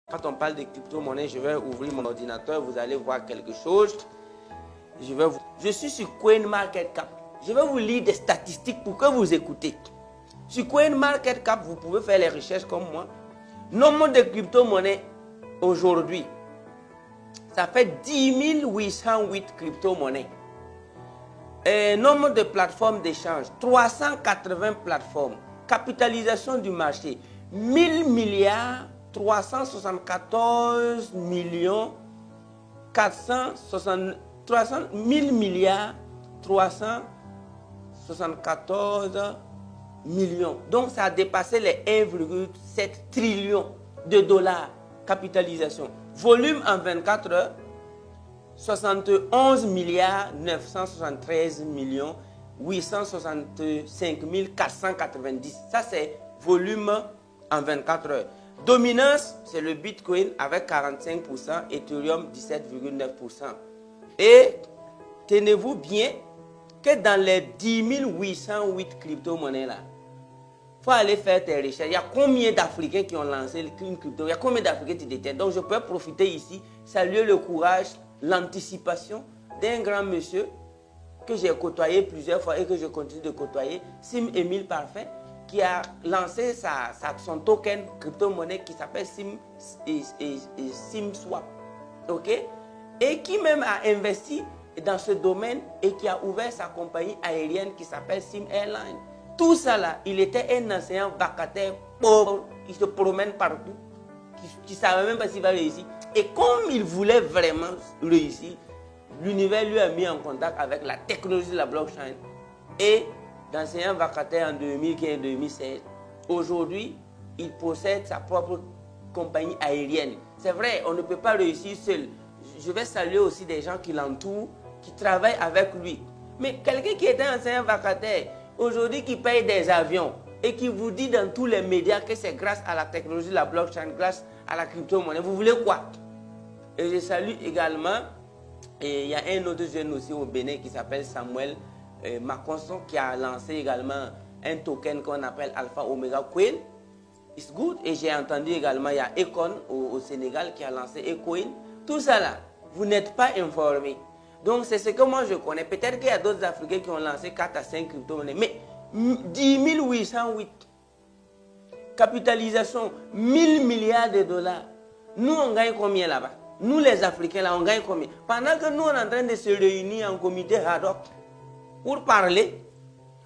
Quand on parle de crypto-monnaie, je vais ouvrir mon ordinateur, vous allez voir quelque chose. Je suis sur CoinMarketCap. Je vais vous lire des statistiques pour que vous écoutez. Sur CoinMarketCap, vous pouvez faire les recherches comme moi. Nombre de crypto-monnaies aujourd'hui, ça fait 10 808 crypto-monnaies. Nombre de plateformes d'échange, 380 plateformes. Capitalisation du marché, 1000 milliards 374 millions 1000 milliards 374 millions. Donc ça a dépassé les 1,7 trillion de dollars capitalisation. Volume en 24 heures, 71 milliards 973 millions 865 490. Ça c'est volume en 24 heures. Dominance, c'est le Bitcoin avec 45%, Ethereum 17,9%. Et tenez-vous bien que dans les 10 808 crypto-monnaies là, il faut aller faire tes recherches. Il y a combien d'Africains qui ont lancé une crypto? Il y a combien d'Africains qui détiennent? Donc je peux profiter ici, saluer le courage, l'anticipation d'un grand monsieur que j'ai côtoyé plusieurs fois et que je continue de côtoyer, Sim Emile Parfait, qui a lancé son token crypto-monnaie qui s'appelle SimSwap. OK? Et qui même a investi dans ce domaine et qui a ouvert sa compagnie aérienne qui s'appelle Sim Airline. Tout ça là, il était un enseignant vacataire pauvre, il se promène partout, qui ne savait même pas s'il va réussir. Et comme il voulait vraiment réussir, l'univers lui a mis en contact avec la technologie de la blockchain. Et d'enseignant vacataire en 2015-2016, aujourd'hui, il possède sa propre compagnie aérienne. C'est vrai, on ne peut pas réussir seul. Je vais saluer aussi des gens qui l'entourent, qui travaillent avec lui. Mais quelqu'un qui était enseignant vacataire, aujourd'hui qui paye des avions et qui vous dit dans tous les médias que c'est grâce à la technologie de la blockchain, grâce à la crypto-monnaie, vous voulez quoi? Et je salue également, et il y a un autre jeune aussi au Bénin qui s'appelle Samuel Maconson qui a lancé également un token qu'on appelle Alpha Omega Coin. It's good. Et j'ai entendu également, il y a Econ au Sénégal qui a lancé Ecoin. Tout ça là, vous n'êtes pas informés. Donc c'est ce que moi je connais. Peut-être qu'il y a d'autres Africains qui ont lancé 4 à 5 crypto-monnaies. Mais 10 808. Capitalisation, 1000 milliards de dollars. Nous on gagne combien là-bas? Nous les Africains là, on gagne combien? Pendant que nous on est en train de se réunir en comité ad hoc pour parler,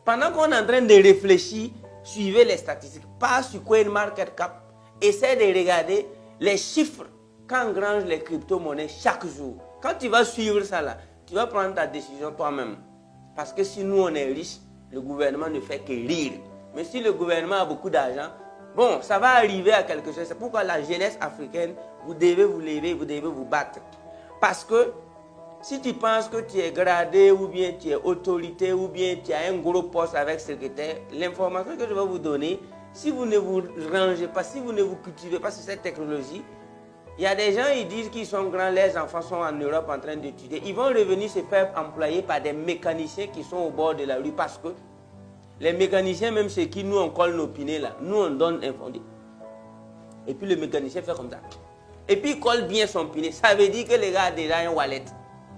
pendant qu'on est en train de réfléchir, suivez les statistiques, pas sur CoinMarketCap, essayez de regarder les chiffres qu'engrangent les crypto-monnaies chaque jour. Quand tu vas suivre ça là, tu vas prendre ta décision toi-même. Parce que si nous on est riche, le gouvernement ne fait que rire. Mais si le gouvernement a beaucoup d'argent, bon, ça va arriver à quelque chose. C'est pourquoi la jeunesse africaine, vous devez vous lever, vous devez vous battre. Parce que si tu penses que tu es gradé ou bien tu es autorité ou bien tu as un gros poste avec secrétaire, l'information que je vais vous donner, si vous ne vous rangez pas, si vous ne vous cultivez pas sur cette technologie, il y a des gens qui disent qu'ils sont grands, les enfants sont en Europe en train d'étudier. Ils vont revenir se faire employer par des mécaniciens qui sont au bord de la rue parce que les mécaniciens, même ceux qui nous on colle nos pinets là, nous on donne un fondé. Et puis le mécanicien fait comme ça. Et puis il colle bien son pinet. Ça veut dire que le gars a déjà un wallet.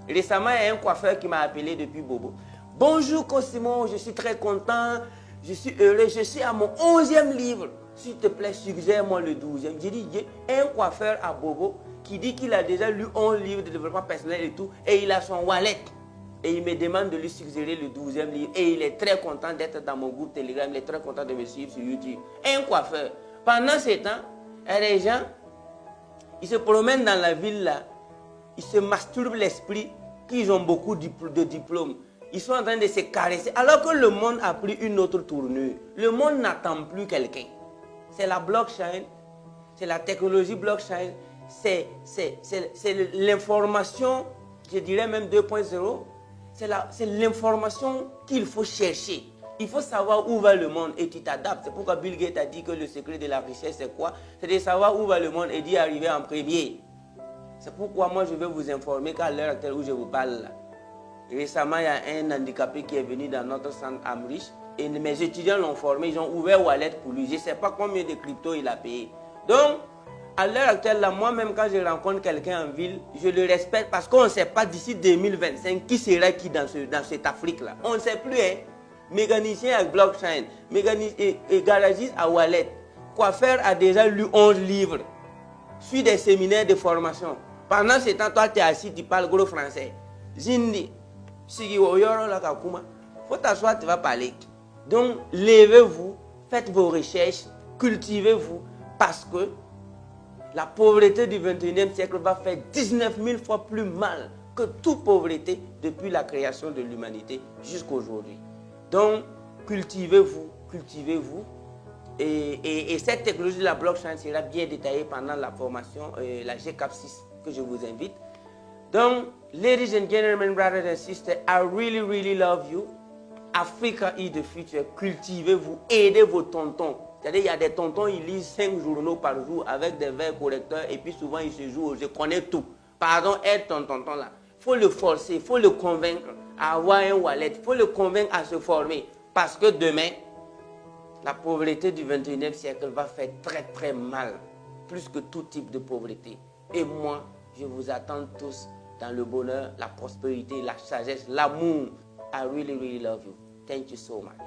Récemment, il y a un coiffeur qui m'a appelé depuis Bobo. Bonjour Cosimo, je suis très content, je suis heureux, je suis à mon 11e livre. S'il te plaît, suggère-moi le 12e. J'ai dit, il y a un coiffeur à Bobo qui dit qu'il a déjà lu 11 livres de développement personnel et tout, et il a son wallet. Et il me demande de lui suggérer le 12e livre. Et il est très content d'être dans mon groupe Telegram, il est très content de me suivre sur YouTube. Un coiffeur. Pendant ce temps, il y a des gens, ils se promènent dans la ville là, ils se masturbent l'esprit qu'ils ont beaucoup de diplômes. Ils sont en train de se caresser. Alors que le monde a pris une autre tournure. Le monde n'attend plus quelqu'un. C'est la blockchain, c'est la technologie blockchain, c'est l'information, je dirais même 2.0. C'est l'information qu'il faut chercher. Il faut savoir où va le monde et tu t'adaptes. C'est pourquoi Bill Gates a dit que le secret de la richesse, c'est quoi? C'est de savoir où va le monde et d'y arriver en premier. C'est pourquoi moi je vais vous informer qu'à l'heure actuelle où je vous parle là, récemment il y a un handicapé qui est venu dans notre centre Amrich et mes étudiants l'ont formé, ils ont ouvert wallet pour lui. Je ne sais pas combien de crypto il a payé. Donc À l'heure actuelle, là, moi-même, quand je rencontre quelqu'un en ville, je le respecte parce qu'on ne sait pas d'ici 2025 qui sera qui dans cette Afrique-là. On ne sait plus, hein. Mécanicien à blockchain, et garagiste à wallet. Coiffeur a déjà lu 11 livres, suit des séminaires de formation. Pendant ce temps, toi, tu es assis, tu parles gros français. Zindi, faut t'asseoir, tu vas parler. Donc, levez-vous, faites vos recherches, cultivez-vous, parce que la pauvreté du 21e siècle va faire 19 000 fois plus mal que toute pauvreté depuis la création de l'humanité jusqu'à aujourd'hui. Donc, cultivez-vous, cultivez-vous. Et cette technologie de la blockchain sera bien détaillée pendant la formation, la GCAP6, que je vous invite. Donc, ladies and gentlemen, brothers and sisters, I really, really love you. Africa is the future. Cultivez-vous, aidez vos tontons. C'est-à-dire, il y a des tontons, ils lisent 5 journaux par jour avec des verres correcteurs et puis souvent ils se jouent, je connais tout. Pardon, aide ton tonton là. Il faut le forcer, il faut le convaincre à avoir un wallet, il faut le convaincre à se former. Parce que demain, la pauvreté du 21e siècle va faire très très mal, plus que tout type de pauvreté. Et moi, je vous attends tous dans le bonheur, la prospérité, la sagesse, l'amour. I really, really love you. Thank you so much.